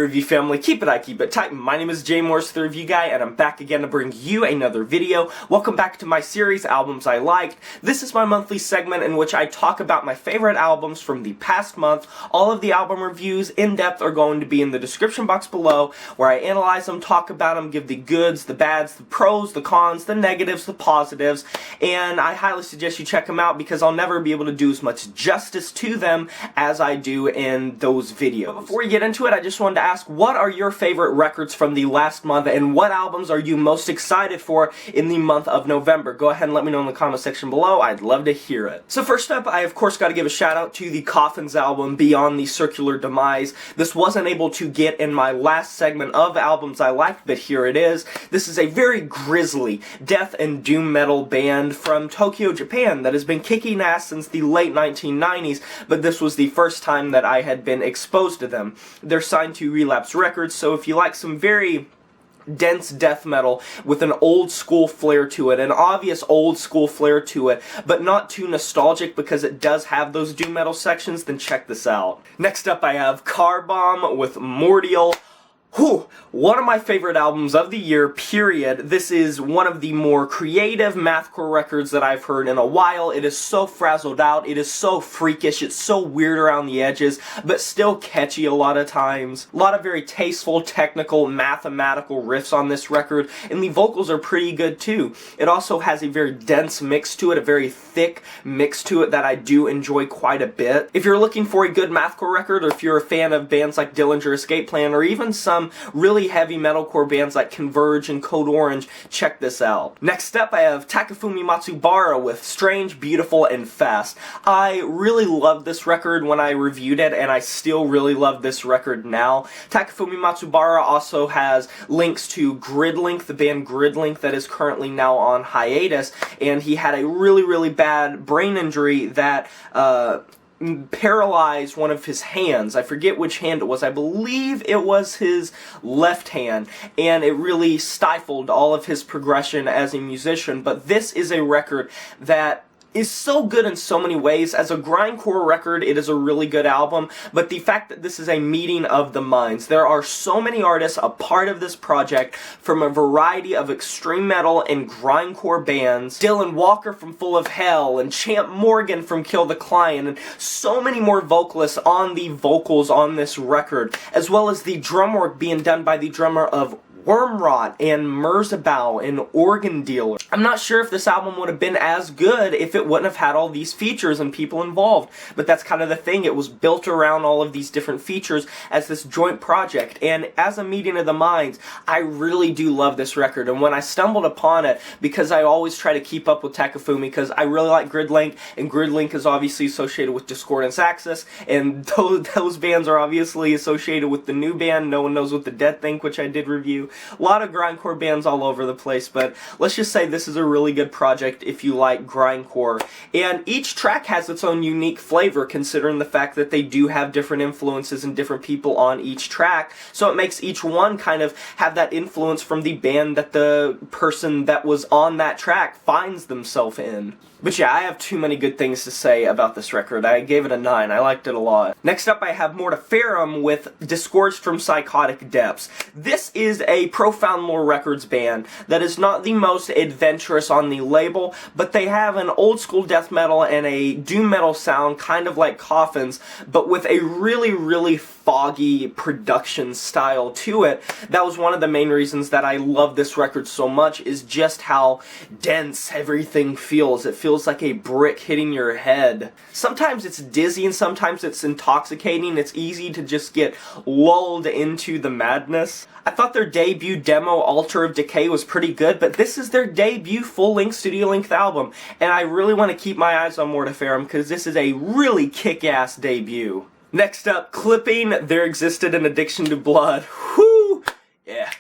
review family, keep it tight. My name is Jay Morris, the Review Guy, and I'm back again to bring you another video. Welcome back to my series, Albums I Liked. This is my monthly segment in which I talk about my favorite albums from the past month. All of the album reviews in depth are going to be in the description box below, where I analyze them, talk about them, give the goods, the bads, the pros, the cons, the negatives, the positives, and I highly suggest you check them out because I'll never be able to do as much justice to them as I do in those videos. But before we get into it, I just wanted to ask, what are your favorite records from the last month, and what albums are you most excited for in the month of November? Go ahead and let me know in the comment section below. I'd love to hear it. So first up, I of course got to give a shout out to the Coffins album, Beyond the Circular Demise. This wasn't able to get in my last segment of albums I liked, but here it is. This is a very grisly death and doom metal band from Tokyo, Japan that has been kicking ass since the late 1990s, but this was the first time that I had been exposed to them. They're signed to Relapse Records, so if you like some very dense death metal with an old school flair to it, an obvious old school flair to it, but not too nostalgic because it does have those doom metal sections, then check this out. Next up I have Car Bomb with Mordial. Whew, one of my favorite albums of the year, period. This is one of the more creative mathcore records that I've heard in a while. It is so frazzled out, it is so freakish, it's so weird around the edges, but still catchy a lot of times. A lot of very tasteful, technical, mathematical riffs on this record, and the vocals are pretty good too. It also has a very dense mix to it, a very thick mix to it that I do enjoy quite a bit. If you're looking for a good mathcore record, or if you're a fan of bands like Dillinger Escape Plan, or even some really heavy metalcore bands like Converge and Code Orange, check this out. Next up I have Takafumi Matsubara with Strange, Beautiful, and Fast. I really loved this record when I reviewed it, and I still really love this record now. Takafumi Matsubara also has links to Gridlink, the band Gridlink that is currently now on hiatus, and he had a really bad brain injury that paralyzed one of his hands. I forget which hand it was. I believe it was his left hand, and it really stifled all of his progression as a musician. But this is a record that is so good in so many ways. As a grindcore record, it is a really good album, but the fact that this is a meeting of the minds. There are so many artists a part of this project from a variety of extreme metal and grindcore bands. Dylan Walker from Full of Hell, and Champ Morgan from Kill the Client, and so many more vocalists on the vocals on this record, as well as the drum work being done by the drummer of Wormrot and Merzbow and Organ Dealer. I'm not sure if this album would have been as good if it wouldn't have had all these features and people involved, but that's kind of the thing. It was built around all of these different features as this joint project, and as a meeting of the minds, I really do love this record. And when I stumbled upon it, because I always try to keep up with Takafumi, because I really like Gridlink, and Gridlink is obviously associated with Discordance Axis, and those bands are obviously associated with the new band, No One Knows What the Dead Think, which I did review. A lot of grindcore bands all over the place, but let's just say this is a really good project if you like grindcore. And each track has its own unique flavor, considering the fact that they do have different influences and different people on each track, so it makes each one kind of have that influence from the band that the person that was on that track finds themselves in. But yeah, I have too many good things to say about this record. I gave it a 9. I liked it a lot. Next up I have Mortiferum with Disgorged From Psychotic Depths. This is a Profound Lore Records band that is not the most adventurous on the label, but they have an old school death metal and a doom metal sound, kind of like Coffins, but with a really foggy production style to it. That was one of the main reasons that I love this record so much, is just how dense everything feels. It feels like a brick hitting your head. Sometimes it's dizzy and sometimes it's intoxicating. It's easy to just get lulled into the madness. I thought their debut demo, Altar of Decay, was pretty good, but this is their debut full-length, studio-length album, and I really want to keep my eyes on Mortiferum because this is a really kick-ass debut. Next up, Clipping, There Existed an Addiction to Blood. Whoo! Yeah,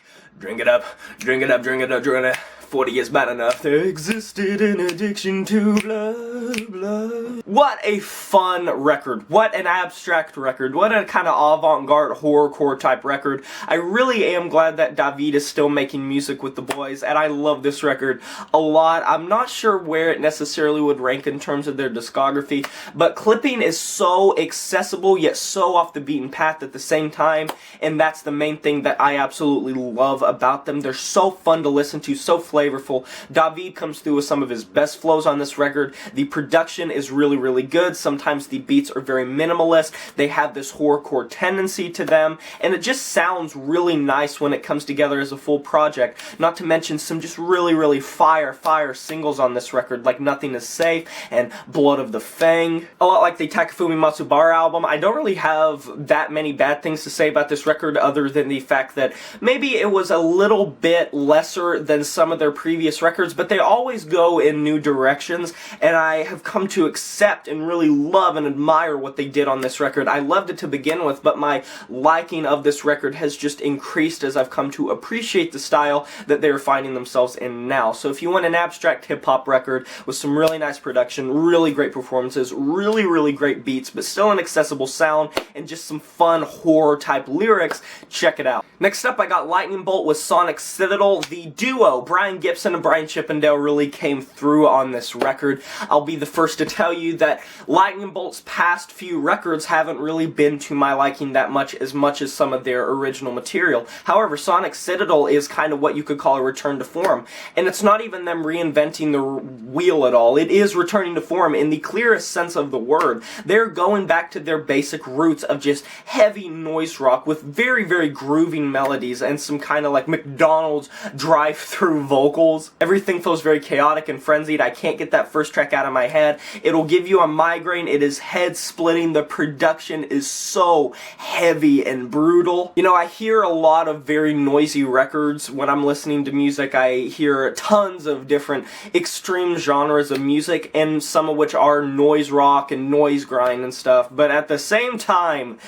drink it up, drink it up, drink it up, drink it up. 40 is bad enough. There existed an addiction to blah, blah. What a fun record. What an abstract record. What a kind of avant-garde horrorcore type record. I really am glad that David is still making music with the boys, and I love this record a lot. I'm not sure where it necessarily would rank in terms of their discography, but clipping is so accessible yet so off the beaten path at the same time, and that's the main thing that I absolutely love about them. They're so fun to listen to, so flavorful. David comes through with some of his best flows on this record. The production is really, really good. Sometimes the beats are very minimalist. They have this horrorcore tendency to them, and it just sounds really nice when it comes together as a full project. Not to mention some just really, really fire singles on this record, like Nothing Is Safe and Blood of the Fang. A lot like the Takafumi Matsubara album, I don't really have that many bad things to say about this record other than the fact that maybe it was a little bit lesser than some of their previous records, but they always go in new directions, and I have come to accept and really love and admire what they did on this record. I loved it to begin with, but my liking of this record has just increased as I've come to appreciate the style that they're finding themselves in now. So if you want an abstract hip-hop record with some really nice production, really great performances, really, really great beats, but still an accessible sound, and just some fun horror-type lyrics, check it out. Next up, I got Lightning Bolt with Sonic Citadel. The duo, Brian Gibson and Brian Chippendale, really came through on this record. I'll be the first to tell you that Lightning Bolt's past few records haven't really been to my liking that much as some of their original material. However, Sonic Citadel is kind of what you could call a return to form, and it's not even them reinventing the wheel at all. It is returning to form in the clearest sense of the word. They're going back to their basic roots of just heavy noise rock with very, very grooving melodies and some kind of like McDonald's drive-through vocals. Everything feels very chaotic and frenzied. I can't get that first track out of my head. It'll give you a migraine. It is head-splitting. The production is so heavy and brutal. You know, I hear a lot of very noisy records when I'm listening to music. I hear tons of different extreme genres of music, and some of which are noise rock and noise grind and stuff, but at the same time,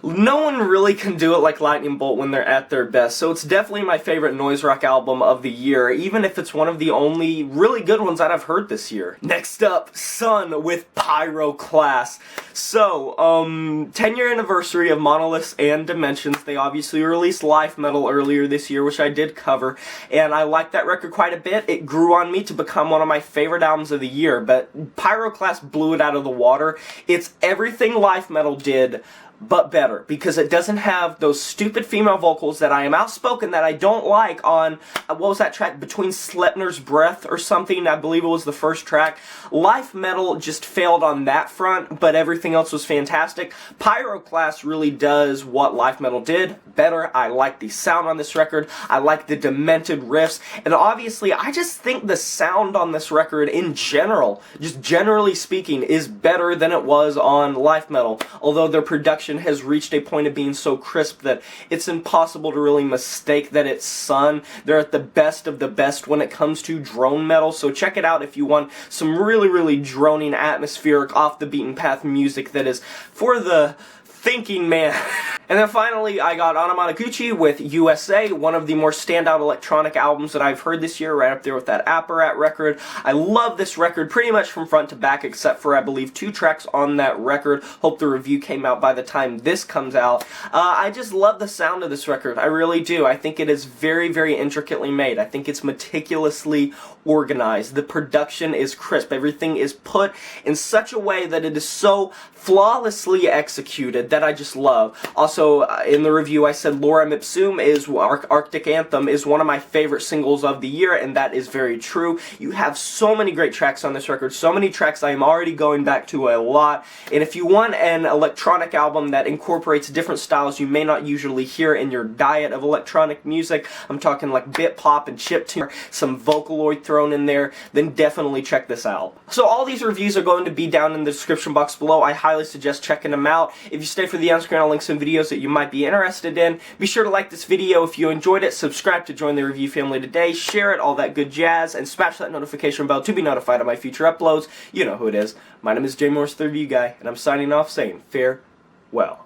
no one really can do it like Lightning Bolt when they're at their best, so it's definitely my favorite noise rock album of the year, even if it's one of the only really good ones that I've heard this year. Next up, Sunn with Pyroclasts. So, 10-year anniversary of Monoliths and Dimensions. They obviously released Life Metal earlier this year, which I did cover, and I liked that record quite a bit. It grew on me to become one of my favorite albums of the year, but Pyroclasts blew it out of the water. It's everything Life Metal did, but better, because it doesn't have those stupid female vocals that I am outspoken that I don't like on, what was that track, Between Sleipner's Breath or something, I believe it was the first track. Life Metal just failed on that front, but everything else was fantastic. Pyroclasts really does what Life Metal did better. I like the sound on this record, I like the demented riffs, and obviously I just think the sound on this record in general, just generally speaking, is better than it was on Life Metal, although their production has reached a point of being so crisp that it's impossible to really mistake that it's Sunn. They're at the best of the best when it comes to drone metal, so check it out if you want some really, really droning, atmospheric, off the beaten path music that is for the thinking man. And then finally, I got Anamanaguchi with USA, one of the more standout electronic albums that I've heard this year, right up there with that Apparat record. I love this record pretty much from front to back, except for, I believe, 2 tracks on that record. Hope the review came out by the time this comes out. I just love the sound of this record. I really do. I think it is very, very intricately made. I think it's meticulously organized. The production is crisp. Everything is put in such a way that it is so flawlessly executed that I just love. Also, in the review I said Lorem Ipsum is Arctic Anthem is one of my favorite singles of the year, and that is very true. You have so many great tracks on this record, so many tracks I am already going back to a lot, and if you want an electronic album that incorporates different styles you may not usually hear in your diet of electronic music, I'm talking like bit pop and chiptune, some Vocaloid thrown in there, then definitely check this out. So all these reviews are going to be down in the description box below. I highly suggest checking them out. If you stay for the on-screen, I'll link some videos that you might be interested in. Be sure to like this video if you enjoyed it, subscribe to join the review family today, share it, all that good jazz, and smash that notification bell to be notified of my future uploads. You know who it is. My name is Jay Morris, the Review Guy, and I'm signing off saying farewell.